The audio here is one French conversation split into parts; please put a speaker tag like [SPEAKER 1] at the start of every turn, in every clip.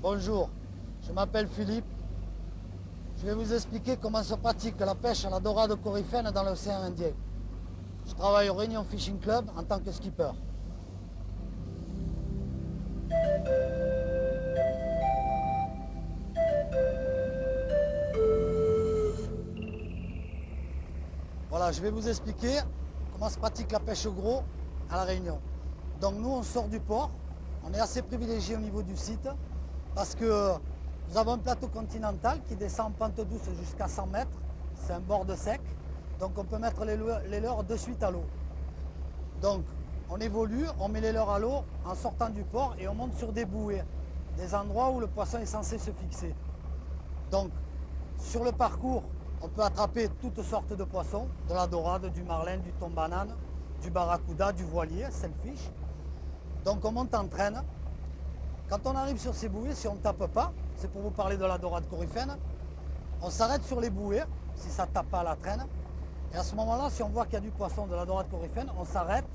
[SPEAKER 1] Bonjour, je m'appelle Philippe. Je vais vous expliquer comment se pratique la pêche à la dorade coryphène dans l'océan Indien. Je travaille au Réunion Fishing Club en tant que skipper. Voilà, je vais vous expliquer comment se pratique la pêche au gros à la Réunion. Donc nous, on sort du port. On est assez privilégié au niveau du site parce que nous avons un plateau continental qui descend en pente douce jusqu'à 100 mètres. C'est un bord de sec. Donc on peut mettre les leurres de suite à l'eau. Donc on évolue, on met les leurres à l'eau en sortant du port et on monte sur des bouées, des endroits où le poisson est censé se fixer. Donc sur le parcours, on peut attraper toutes sortes de poissons, de la dorade, du marlin, du thon banane, du barracuda, du voilier, selfish. Donc on monte en traîne. Quand on arrive sur ces bouées, si on ne tape pas, c'est pour vous parler de la dorade coryphène, on s'arrête sur les bouées, si ça ne tape pas à la traîne. Et à ce moment-là, si on voit qu'il y a du poisson de la dorade coryphène, on s'arrête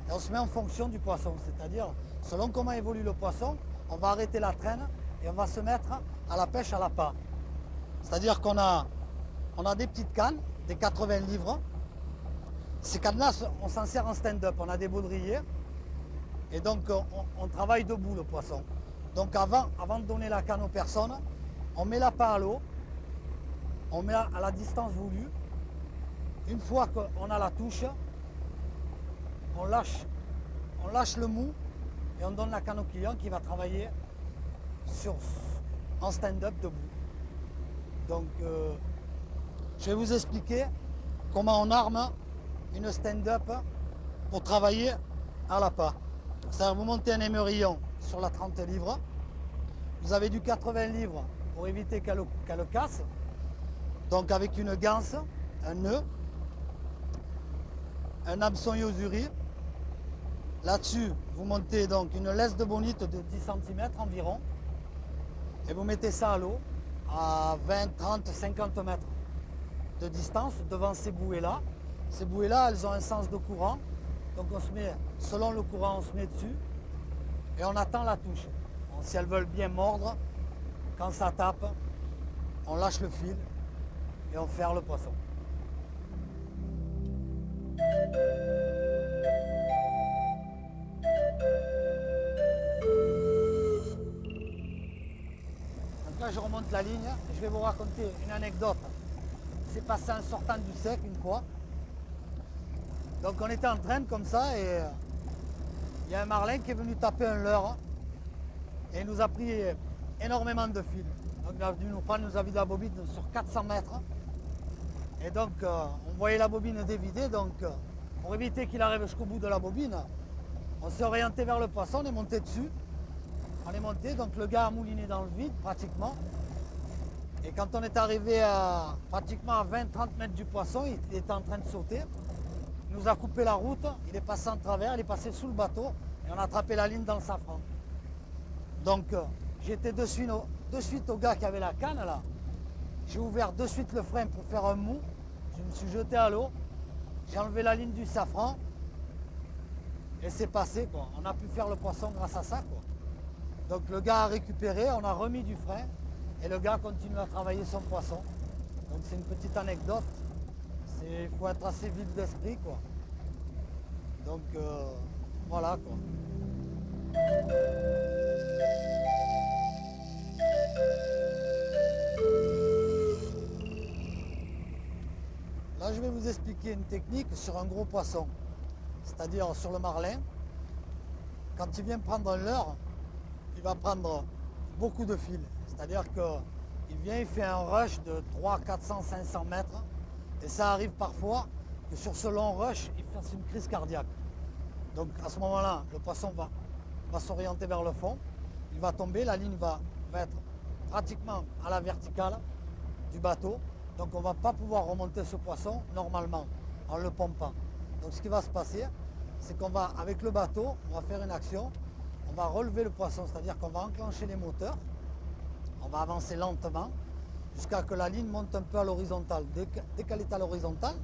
[SPEAKER 1] et on se met en fonction du poisson. C'est-à-dire, selon comment évolue le poisson, on va arrêter la traîne et on va se mettre à la pêche à l'appât. C'est-à-dire qu'on a des petites cannes, des 80 livres. Ces cannes-là, on s'en sert en stand-up. On a des baudriers. Et donc, on travaille debout le poisson. Donc, avant de donner la canne aux personnes, on met l'appât à l'eau. On met à la distance voulue. Une fois qu'on a la touche, on lâche le mou et on donne la canne au client qui va travailler en stand-up debout. Donc, je vais vous expliquer comment on arme une stand-up pour travailler à l'appât. C'est-à-dire vous montez un émerillon sur la 30 livres, vous avez du 80 livres pour éviter qu'elle le casse, donc avec une ganse, un nœud, un hameçon yosuri. Là-dessus, vous montez donc une laisse de bonite de 10 cm environ et vous mettez ça à l'eau à 20, 30, 50 mètres de distance devant ces bouées-là. Ces bouées-là, elles ont un sens de courant. Donc on se met, selon le courant, on se met dessus et on attend la touche. Donc, si elles veulent bien mordre, quand ça tape, on lâche le fil et on ferre le poisson. Donc là, je remonte la ligne et je vais vous raconter une anecdote. C'est passé en sortant du sec une fois. Donc on était en train comme ça et il y a un marlin qui est venu taper un leurre et il nous a pris énormément de fil. Donc il est venu nous prendre, il nous a vidé la bobine sur 400 mètres. Et donc on voyait la bobine dévidée, donc pour éviter qu'il arrive jusqu'au bout de la bobine, on s'est orienté vers le poisson, on est monté dessus. On est monté, donc le gars a mouliné dans le vide pratiquement. Et quand on est arrivé pratiquement à 20-30 mètres du poisson, il était en train de sauter. Il nous a coupé la route, il est passé en travers, il est passé sous le bateau et on a attrapé la ligne dans le safran. Donc j'étais de suite au gars qui avait la canne là. J'ai ouvert de suite le frein pour faire un mou. Je me suis jeté à l'eau, j'ai enlevé la ligne du safran et c'est passé quoi. On a pu faire le poisson grâce à ça quoi. Donc le gars a récupéré, on a remis du frein et le gars continue à travailler son poisson. Donc c'est une petite anecdote. Il faut être assez vif d'esprit quoi. Donc voilà quoi. Là je vais vous expliquer une technique sur un gros poisson. C'est-à-dire sur le marlin. Quand il vient prendre un leurre, il va prendre beaucoup de fil. C'est-à-dire qu'il vient, il fait un rush de 300, 400, 500 mètres. Et ça arrive parfois que sur ce long rush, il fasse une crise cardiaque. Donc à ce moment-là, le poisson va s'orienter vers le fond, il va tomber, la ligne va être pratiquement à la verticale du bateau. Donc on ne va pas pouvoir remonter ce poisson normalement en le pompant. Donc ce qui va se passer, c'est qu'on va, avec le bateau, on va faire une action, on va relever le poisson, c'est-à-dire qu'on va enclencher les moteurs, on va avancer lentement, jusqu'à que la ligne monte un peu à l'horizontale. Dès qu'elle est à l'horizontale,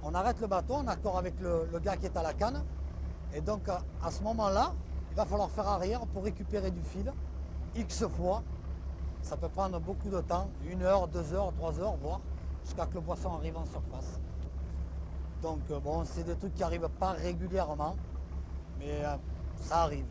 [SPEAKER 1] on arrête le bateau en accord avec le gars qui est à la canne. Et donc à ce moment-là, il va falloir faire arrière pour récupérer du fil X fois. Ça peut prendre beaucoup de temps, 1 heure, 2 heures, 3 heures, voire, jusqu'à que le poisson arrive en surface. Donc bon, c'est des trucs qui n'arrivent pas régulièrement, mais ça arrive.